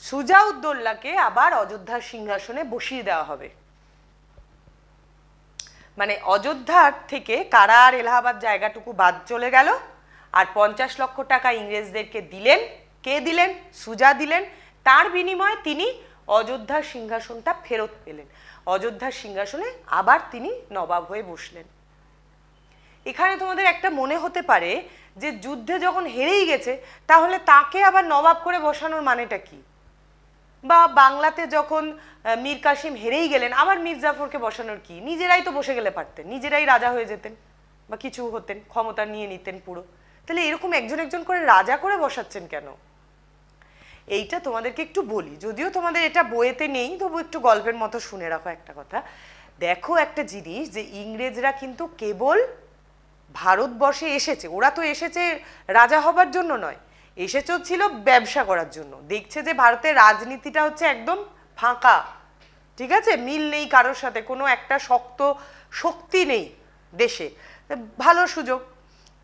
সুজাউদ্দৌলাকে আবার অযোধ্যার সিংহাসনে বসিয়ে দেওয়া হবে। মানে অযোধ্যার থেকে কারা আর এলাহাবাদ জায়গাটুকু বাদ চলে গেল, আর 50 লক্ষ টাকা ইংরেজদেরকে দিলেন। কে দিলেন? সুজা দিলেন। তার বিনিময়ে তিনি অযোধ্যার সিংহাসনটা ফেরত পেলেন, অযোধ্যার সিংহাসনে আবার তিনি নবাব হয়ে বসলেন। এখানে তোমাদের একটা মনে হতে পারে যে যুদ্ধে যখন হেরেই গেছে তাহলে তাকে আবার নবাব করে বসানোর মানেটা কি? বা বাংলাতে যখন মীর কাসিম হেরেই গেলেন আবার মীর জাফরকে বসানোর কি? নিজেরাই তো বসে গেলে পারতেন, নিজেরাই রাজা হয়ে যেতেন বা কিছু হতেন, ক্ষমতা নিয়ে নিতেন পুরো। তাহলে এরকম একজন একজন করে রাজা করে বসাচ্ছেন কেন? এইটা তোমাদেরকে একটু বলি, যদিও তোমাদের এটা বইয়েতে নেই, তবু একটু গল্পের মতো শুনে রাখো একটা কথা। দেখো একটা জিনিস, যে ইংরেজরা কিন্তু কেবল ভারতবর্ষে এসেছে, ওরা তো এসেছে রাজা হবার জন্য নয়, এসেছে ছিল ব্যবসা করার জন্য। দেখছে যে ভারতের রাজনীতিটা হচ্ছে একদম ফাঁকা, ঠিক আছে, মিল নেই কারোর সাথে, কোনো একটা শক্ত শক্তি নেই দেশে, ভালো সুযোগ।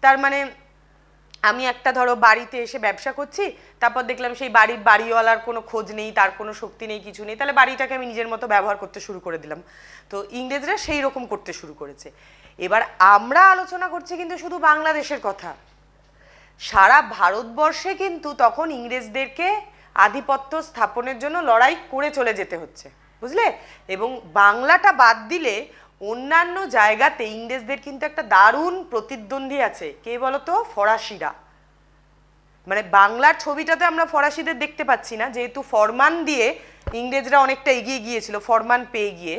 তার মানে আমি একটা ধরো বাড়িতে এসে ব্যবসা করছি, তারপর দেখলাম সেই বাড়িওয়ালার কোনো খোঁজ নেই, তার কোনো শক্তি নেই, কিছু নেই, তাহলে বাড়িটাকে আমি নিজের মতো ব্যবহার করতে শুরু করে দিলাম। তো ইংরেজরা সেই রকম করতে শুরু করেছে। এবার আমরা আলোচনা করছি কিন্তু শুধু বাংলাদেশের কথা, সারা ভারতবর্ষে কিন্তু তখন ইংরেজদেরকে আধিপত্য স্থাপনের জন্য লড়াই করে চলে যেতে হচ্ছে, বুঝলে? এবং বাংলাটা বাদ দিলে অন্যান্য জায়গাতে ইংরেজদের কিন্তু একটা দারুণ প্রতিদ্বন্দ্বী আছে। কে বলতো? ফরাসিরা। মানে বাংলার ছবিটাতে আমরা ফরাসিদের দেখতে পাচ্ছি না, যেহেতু ফরমান দিয়ে ইংরেজরা অনেকটা এগিয়ে গিয়েছিল, ফরমান পেয়ে গিয়ে,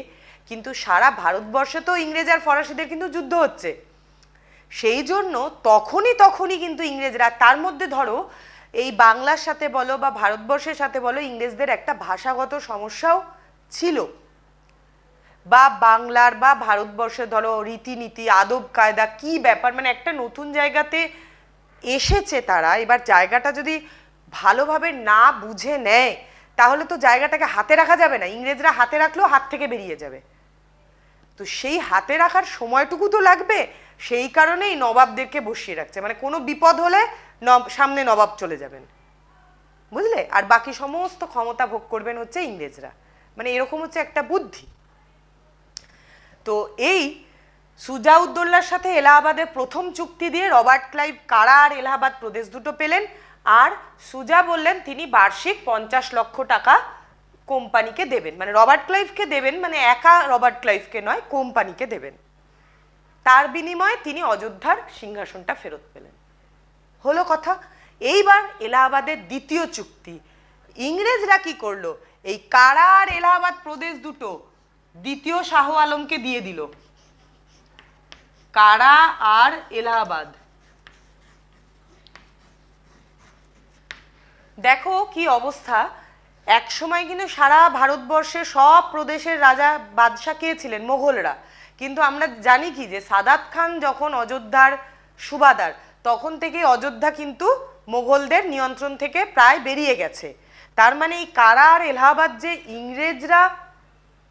কিন্তু সারা ভারতবর্ষে তো ইংরেজ আর ফরাসিদের কিন্তু যুদ্ধ হচ্ছে। সেই জন্য তখনই কিন্তু ইংরেজরা, তার মধ্যে ধরো এই বাংলার সাথে বলো বা ভারতবর্ষের সাথে বলো, ইংরেজদের একটা ভাষাগত সমস্যাও ছিল, বা বাংলার বা ভারতবর্ষে ধরো রীতিনীতি আদব কায়দা কি ব্যাপার, মানে একটা নতুন জায়গাতে এসেছে তারা, এবার জায়গাটা যদি ভালোভাবে না বুঝে নেয় তাহলে তো জায়গাটাকে হাতে রাখা যাবে না, ইংরেজরা হাতে রাখলেও হাত থেকে বেরিয়ে যাবে। তো সেই হাতে রাখার সময়টুকু তো লাগবে, সেই কারণেই নবাবদেরকে বসিয়ে রাখছে, মানে কোনো বিপদ হলে সামনে নবাব চলে যাবেন, বুঝলে? আর বাকি সমস্ত ক্ষমতা ভোগ করবেন হচ্ছে ইংরেজরা, মানে এরকম হচ্ছে একটা বুদ্ধি। তো এই সুজাউদ্দৌলার সাথে এলাহাবাদের প্রথম চুক্তি দিয়ে রবার্ট ক্লাইভ কারা আর এলাহাবাদ প্রদেশ দুটো পেলেন, আর সুজা বললেন তিনি বার্ষিক 50 লক্ষ টাকা কোম্পানিকে দেবেন, মানে রবার্ট ক্লাইভকে দেবেন, মানে একা রবার্ট ক্লাইভকে নয়, কোম্পানিকে দেবেন। তার বিনিময়ে তিনি অযোধ্যার সিংহাসনটা ফেরত পেলেন। হলো কথা। এইবার এলাহাবাদের দ্বিতীয় চুক্তি, ইংরেজরা কি করলো? এই কারা আর এলাহাবাদ প্রদেশ দুটো দ্বিতীয় শাহ আলমকে দিয়ে দিল। কারা আর এলাহাবাদ, দেখো কি অবস্থা। এক সময় কিন্তু সারা ভারতবর্ষে সব প্রদেশের রাজা বাদশাহ কে ছিলেন? মোগলরা। কিন্তু আমরা জানি কি, যে সাদাত খান যখন অযোধ্যার সুবাদার, তখন থেকে অযোধ্যা কিন্তু মোগলদের নিয়ন্ত্রণ থেকে প্রায় বেরিয়ে গেছে। তার মানে এই কারা আর এলাহাবাদ যে ইংরেজরা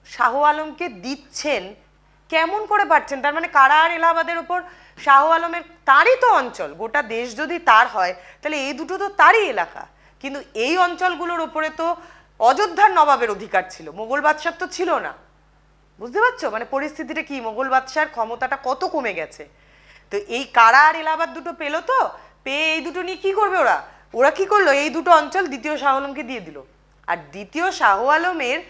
শাহ আলমকে দিচ্ছেন, কেমন করে পাচ্ছেন? তার মানে কারা আর এলাহাবাদের ওপর শাহ আলমের, তারই তো অঞ্চল, গোটা দেশ যদি তার হয় তাহলে এই দুটো তো তারই এলাকা, কিন্তু এই অঞ্চলগুলোর ওপরে তো অযোধ্যার নবাবের অধিকার ছিল, মোগল বাদশার তো ছিল না। বুঝতে পারছো মানে পরিস্থিতিটা কি, মোগল বাদশার ক্ষমতাটা কত কমে গেছে। তো এই কারা আর এলাহাবাদ দুটো পেলো, তো পেয়ে এই দুটো নিয়ে কি করবে ওরা? ওরা কি করলো? এই দুটো অঞ্চল দ্বিতীয় শাহ আলমকে দিয়ে দিল। আর দ্বিতীয় শাহ আলমের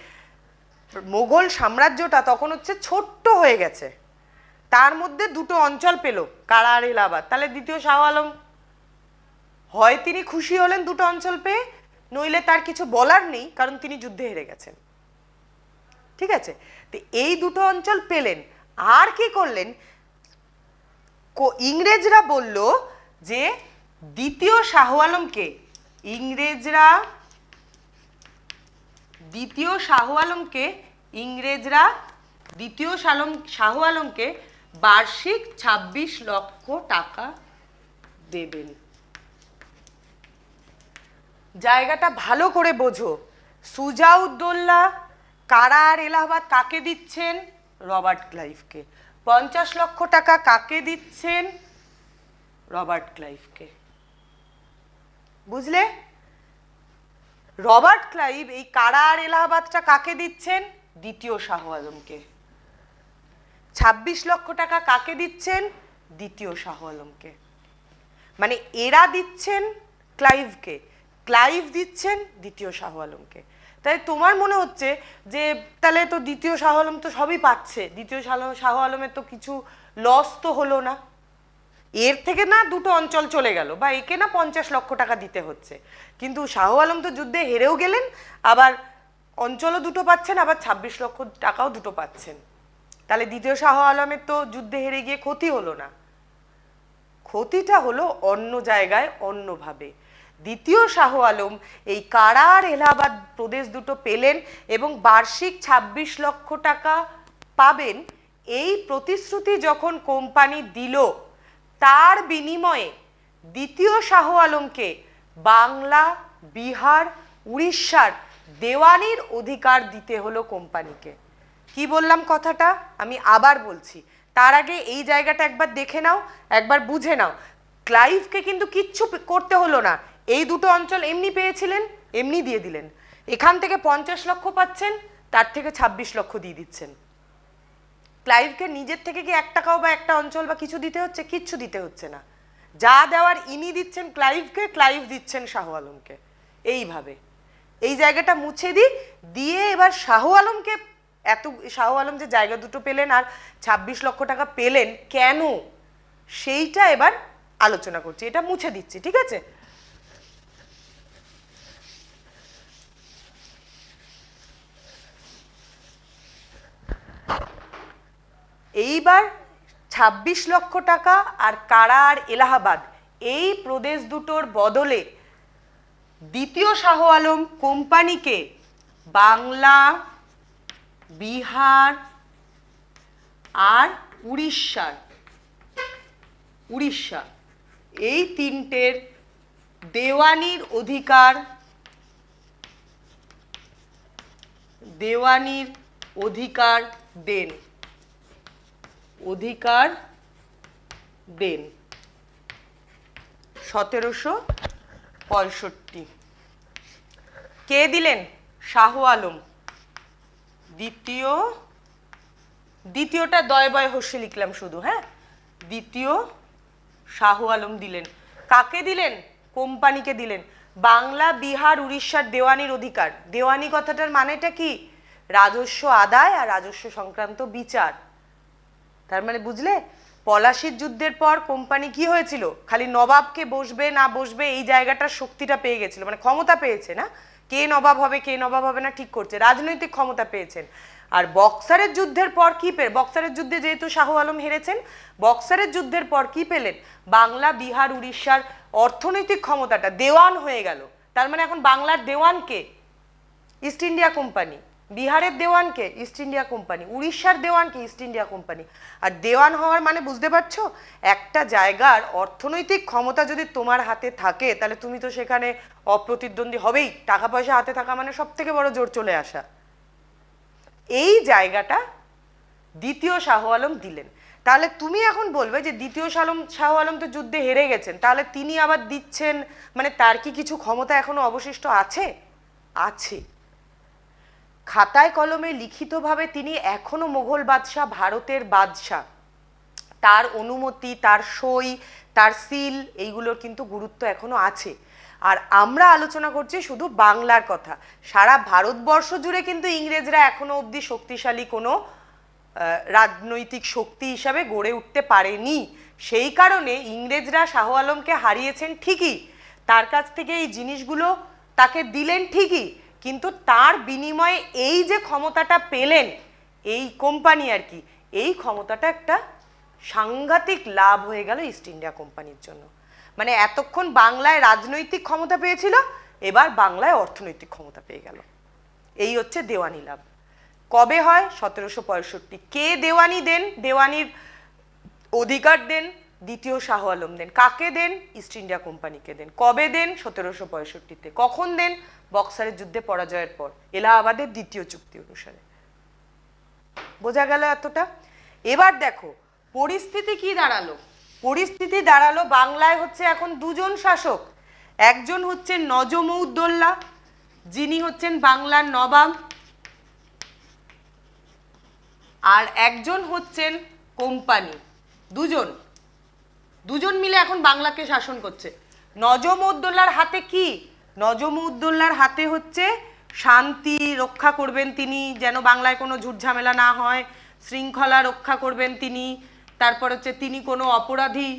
মোগল সাম্রাজ্যটা তখন হচ্ছে ছোট্ট হয়ে গেছে, তার মধ্যে দুটো অঞ্চল পেল কারা আর এলাহাবাদ। তাহলে দ্বিতীয় শাহ আলম হয় তিনি খুশি হলেন দুটো অঞ্চল পেয়ে, নইলে তার কিছু বলার নেই, কারণ তিনি যুদ্ধে হেরে গেছেন। ঠিক আছে, তো এই দুটো অঞ্চল পেলেন। আর কি করলেন? ইংরেজরা বলল যে দ্বিতীয় শাহ আলমকে, ইংরেজরা দ্বিতীয় শাহ আলমকে বার্ষিক 26 লক্ষ টাকা দেবেন। জায়গাটা ভালো করে বোঝো। সুজাউদ্দৌলা কারা আর এলাহাবাদ কাকে দিচ্ছেন? রবার্ট ক্লাইভকে। 50 লক্ষ টাকা কাকে দিচ্ছেন? রবার্ট ক্লাইভকে। বুঝলে? রবার্ট ক্লাইভ এই কারা আর এলাহাবাদটা কাকে দিচ্ছেন? দ্বিতীয় শাহ আলমকে। 26 লক্ষ টাকা কাকে দিচ্ছেন? দ্বিতীয় শাহ আলমকে। মানে এরা দিচ্ছেন ক্লাইভকে, ক্লাইভ দিচ্ছেন দ্বিতীয় শাহ আলমকে। তাই তোমার মনে হচ্ছে যে তাহলে তো দ্বিতীয় শাহ আলম তো সবই পাচ্ছে, দ্বিতীয় শাহ আলমের তো কিছু লস তো হলো না, এর থেকে না দুটো অঞ্চল চলে গেল, বা একে না 50 লক্ষ টাকা দিতে হচ্ছে। কিন্তু শাহ আলম তো যুদ্ধে হেরেও গেলেন, আবার অঞ্চলও দুটো পাচ্ছেন, আবার 26 লক্ষ টাকাও দুটো পাচ্ছেন। তাহলে দ্বিতীয় শাহ আলমের তো যুদ্ধে হেরে গিয়ে ক্ষতি হলো না, ক্ষতিটা হলো অন্য জায়গায় অন্যভাবে। দ্বিতীয় শাহ আলম এই কারা আর এলাহাবাদ প্রদেশ দুটো পেলেন এবং বার্ষিক 26 লক্ষ টাকা পাবেন, এই প্রতিশ্রুতি যখন কোম্পানি দিল, তার বিনিময়ে দ্বিতীয় শাহ আলমকে বাংলা, বিহার, উড়িষ্যার দেওয়ানির অধিকার দিতে হলো কোম্পানিকে। কি বললাম কথাটা? আমি আবার বলছি, তার আগে এই জায়গাটা একবার দেখে নাও, একবার বুঝে নাও। ক্লাইভকে কিন্তু কিচ্ছু করতে হলো না, এই দুটো অঞ্চল এমনি পেয়েছিলেন, এমনি দিয়ে দিলেন। এখান থেকে 50 লক্ষ পাচ্ছেন, তার থেকে 26 লক্ষ দিয়ে দিচ্ছেন। ক্লাইভকে নিজের থেকে কি 1 টাকাও বা একটা অঞ্চল বা কিছু দিতে হচ্ছে? কিচ্ছু দিতে হচ্ছে না। যা দেওয়ার ইনি দিচ্ছেন ক্লাইভকে, ক্লাইভ দিচ্ছেন শাহ আলমকে। এইভাবে এই জায়গাটা মুছে দিয়ে এবার শাহ আলমকে, শাহ আলম যে জায়গা দুটো পেলেন আর 26 লক্ষ টাকা পেলেন কেন, সেইটা এবার আলোচনা করছি। এটা মুছে দিচ্ছি, ঠিক আছে? এইবার 26 লক্ষ টাকা আর কারা আর এলাহাবাদ এই প্রদেশ দুটোর বদলে দ্বিতীয় শাহ আলম কোম্পানিকে বাংলা, বিহার আর উড়িষ্যা এই তিনটের দেওয়ানির অধিকার দেন। 1765। কে দিলেন? শাহ আলম। দ্বিতীয়টা দয় বয় হস্যে লিখলাম শুধু, হ্যাঁ? দ্বিতীয় শাহ আলম দিলেন। কাকে দিলেন? কোম্পানিকে দিলেন। বাংলা, বিহার, উড়িষ্যার দেওয়ানির অধিকার। দেওয়ানি কথাটার মানেটা কি? রাজস্ব আদায় আর রাজস্ব সংক্রান্ত বিচার। তার মানে বুঝলে, পলাশির যুদ্ধের পর কোম্পানি কি হয়েছিল? খালি নবাবকে বসবে না বসবে এই জায়গাটার শক্তিটা পেয়ে গেছিল, মানে ক্ষমতা পেয়েছে না, কে নবাব হবে কে নবাব হবে না ঠিক করছে, রাজনৈতিক ক্ষমতা পেয়েছেন। আর বক্সারের যুদ্ধের পর কি পেলেন? বক্সারের যুদ্ধে যেহেতু শাহ আলম হেরেছেন, বক্সারের যুদ্ধের পর কি পেলেন? বাংলা, বিহার, উড়িষ্যার অর্থনৈতিক ক্ষমতাটা দেওয়ান হয়ে গেল। তার মানে এখন বাংলার দেওয়ান কে? East India company. বিহারের দেওয়ান কে? East India company. উড়িষ্যার দেওয়ান কে? East India company. আর দেওয়ান হওয়ার মানে বুঝতে পারছো, একটা জায়গার অর্থনৈতিক ক্ষমতা যদি তোমার হাতে থাকে তাহলে তুমি তো সেখানে অপ্রতিদ্বন্দ্বী হবেই। টাকা পয়সা হাতে থাকা মানে সব থেকে বড় জোর চলে আসা। এই জায়গাটা দ্বিতীয় শাহ আলম দিলেন। তাহলে তুমি এখন বলবে যে দ্বিতীয় শাহ আলম তো যুদ্ধে হেরে গেছেন, তাহলে তিনি আবার দিচ্ছেন মানে তার কি কিছু ক্ষমতা এখনো অবশিষ্ট আছে? আছে। খাতায় কলমে লিখিতভাবে তিনি এখনো মোগল বাদশাহ, ভারতের বাদশাহ। তার অনুমতি, তার সই, তার সিল, এইগুলোর কিন্তু গুরুত্ব এখনো আছে। আর আমরা আলোচনা করছি শুধু বাংলার কথা। সারা ভারতবর্ষ জুড়ে কিন্তু ইংরেজরা এখনো অবধি শক্তিশালী কোনো রাজনৈতিক শক্তি হিসাবে গড়ে উঠতে পারেনি। সেই কারণে ইংরেজরা শাহ আলমকে হারিয়েছেন ঠিকই, তার কাছ থেকে এই জিনিসগুলো তাকে দিলেন ঠিকই, কিন্তু তার বিনিময়ে এই যে ক্ষমতাটা পেলেন এই কোম্পানি আর কি, এই ক্ষমতাটা একটা সাংঘাতিক লাভ হয়ে গেল ইস্ট ইন্ডিয়া কোম্পানির জন্য। মানে এতক্ষণ বাংলায় রাজনৈতিক ক্ষমতা পেয়েছিল, এবার বাংলায় অর্থনৈতিক ক্ষমতা পেয়ে গেল। এই হচ্ছে দেওয়ানি লাভ। কবে হয়? 1765। কে দেওয়ানি দেন? দেওয়ানির অধিকার দেন দ্বিতীয় শাহ আলম দেন। কাকে দেন? ইস্ট ইন্ডিয়া কোম্পানিকে দেন। কবে দেন? 1765-তে। কখন দেন? বক্সারের যুদ্ধে পরাজয়ের পর, এলাহাবাদের দ্বিতীয় চুক্তি অনুসারে। বোঝা গেল এতটা? এবার দেখো পরিস্থিতি কি দাঁড়ালো। পরিস্থিতি দাঁড়ালো বাংলায় হচ্ছে এখন দুজন শাসক। একজন হচ্ছেন নজমউদ্দৌলা, যিনি হচ্ছেন বাংলার নবাব, আর একজন হচ্ছেন কোম্পানি। দুজন মিলে এখন বাংলাকে শাসন করছে। নজমউদ্দৌলার হাতে কি? নজমউদ্দৌলার হাতে হচ্ছে শান্তি রক্ষা করবেন তিনি, যেন বাংলায় কোনো ঝুটঝামেলা না হয়, শৃঙ্খলা রক্ষা করবেন তিনি। তারপর হচ্ছে তিনি কোনো অপরাধী,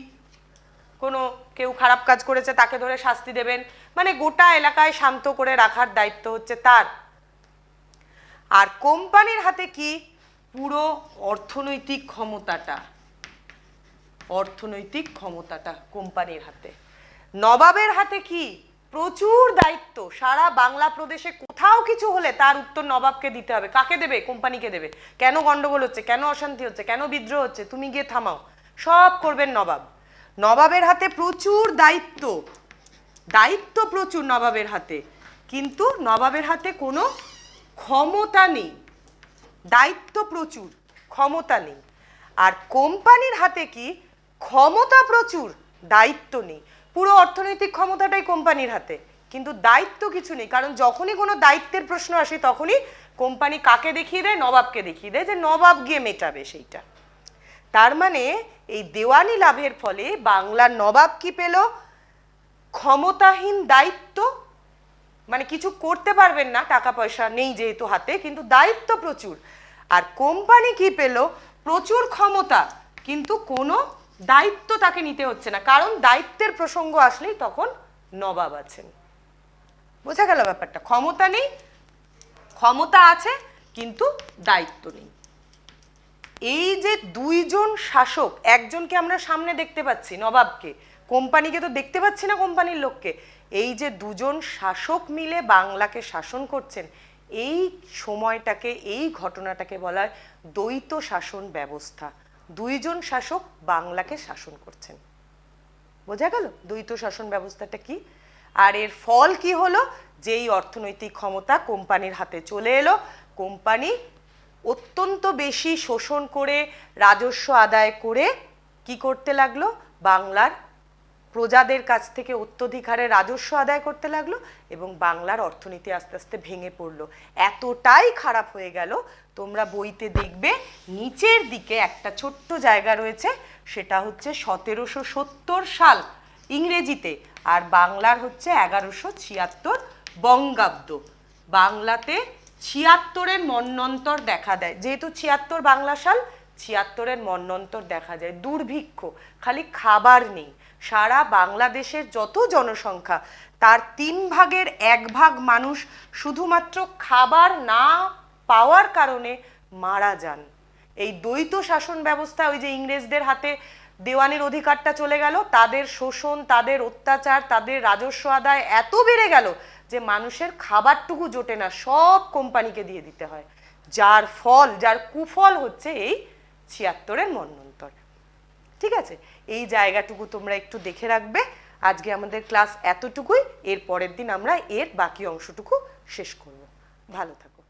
কোনো কেউ খারাপ কাজ করেছে তাকে ধরে শাস্তি দেবেন, মানে গোটা এলাকায় শান্ত করে রাখার দায়িত্ব হচ্ছে তার। আর কোম্পানির হাতে কি? পুরো অর্থনৈতিক ক্ষমতাটা কোম্পানির হাতে। নবাবের হাতে কি? প্রচুর দায়িত্ব। সারা বাংলা প্রদেশে কোথাও কিছু হলে তার উত্তর নবাবকে দিতে হবে। কাকে দেবে? কোম্পানিকে দেবে। কেন গন্ডগোল হচ্ছে, কেন অশান্তি হচ্ছে, কেন বিদ্রোহ হচ্ছে, তুমি গিয়ে থামাও, সব করবেন নবাব। নবাবের হাতে প্রচুর দায়িত্ব প্রচুর নবাবের হাতে, কিন্তু নবাবের হাতে কোনো ক্ষমতা নেই। দায়িত্ব প্রচুর, ক্ষমতা নেই। আর কোম্পানির হাতে কি? ক্ষমতা প্রচুর, দায়িত্ব নেই। পুরো অর্থনৈতিক ক্ষমতাটাই কোম্পানির হাতে, কিন্তু দায়িত্ব কিছু নেই। কারণ যখনই কোনো দায়িত্বের প্রশ্ন আসে তখনই কোম্পানি কাকে দেখিয়ে দেয়? নবাবকে দেখিয়ে দেয় যে নবাব গিয়ে মেটাবে সেইটা। তার মানে এই দেওয়ানি লাভের ফলে বাংলার নবাব কি পেল? ক্ষমতাহীন দায়িত্ব, মানে কিছু করতে পারবেন না, টাকা পয়সা নেই যেহেতু হাতে, কিন্তু দায়িত্ব প্রচুর। আর কোম্পানি কি পেল? প্রচুর ক্ষমতা, কিন্তু কোনো দায়িত্ব তাকে নিতে হচ্ছে না, কারণ দায়িত্বের প্রসঙ্গ আসলেই তখন নবাব আছেন। বোঝা গেল ব্যাপারটা? ক্ষমতা নেই, ক্ষমতা আছে কিন্তু দায়িত্ব নেই। এই যে দুইজন শাসক, একজনকে আমরা সামনে দেখতে পাচ্ছি নবাবকে, কোম্পানিকে তো দেখতে পাচ্ছি না, কোম্পানির লোককে। এই যে দুজন শাসক মিলে বাংলাকে শাসন করছেন, এই সময়টাকে, এই ঘটনাটাকে বলা হয় দ্বৈত শাসন ব্যবস্থা। দুইজন শাসক বাংলাকে শাসন করছেন। বোঝা গেল দ্বৈত শাসন ব্যবস্থাটা কি? আর এর ফল কি হলো? যেই অর্থনৈতিক ক্ষমতা কোম্পানির হাতে চলে এলো, কোম্পানি অত্যন্ত বেশি শোষণ করে, রাজস্ব আদায় করে কি করতে লাগলো? বাংলার প্রজাদের কাছ থেকে অত্যধিক হারে রাজস্ব আদায় করতে লাগলো, এবং বাংলার অর্থনীতি আস্তে আস্তে ভেঙে পড়লো। এতটাই খারাপ হয়ে গেল, তোমরা বইতে দেখবে নিচের দিকে একটা ছোট্ট জায়গা রয়েছে, সেটা হচ্ছে 1770 সাল ইংরেজিতে, আর বাংলার হচ্ছে 1176 বঙ্গাব্দ। বাংলাতে 76-এর মন্বন্তর দেখা দেয়। যেহেতু 76 বাংলা সাল, 76-এর মন্বন্তর দেখা যায়। দুর্ভিক্ষ, খালি খাবার নেই। সারা বাংলাদেশের যত জনসংখ্যা, তার 3 ভাগের 1 ভাগ মানুষ শুধুমাত্র খাবার না পাওয়ার কারণে মারা যান। এই দ্বৈত শাসন ব্যবস্থা, ওই যে ইংরেজদের হাতে দেওয়ানির অধিকারটা চলে গেল, তাদের শোষণ, তাদের অত্যাচার, তাদের রাজস্ব আদায় এত বেড়ে গেল যে মানুষের খাবারটুকু জোটে না, সব কোম্পানিকে দিয়ে দিতে হয়। যার ফল, যার কুফল হচ্ছে এই 76-এর মন্বন্তর। ঠিক আছে, এই জায়গাটুকু তোমরা একটু দেখে রাখবে। আজকে আমাদের ক্লাস এতটুকুই, এর পরের দিন আমরা এর বাকি অংশটুকু শেষ করব। ভালো থাকো।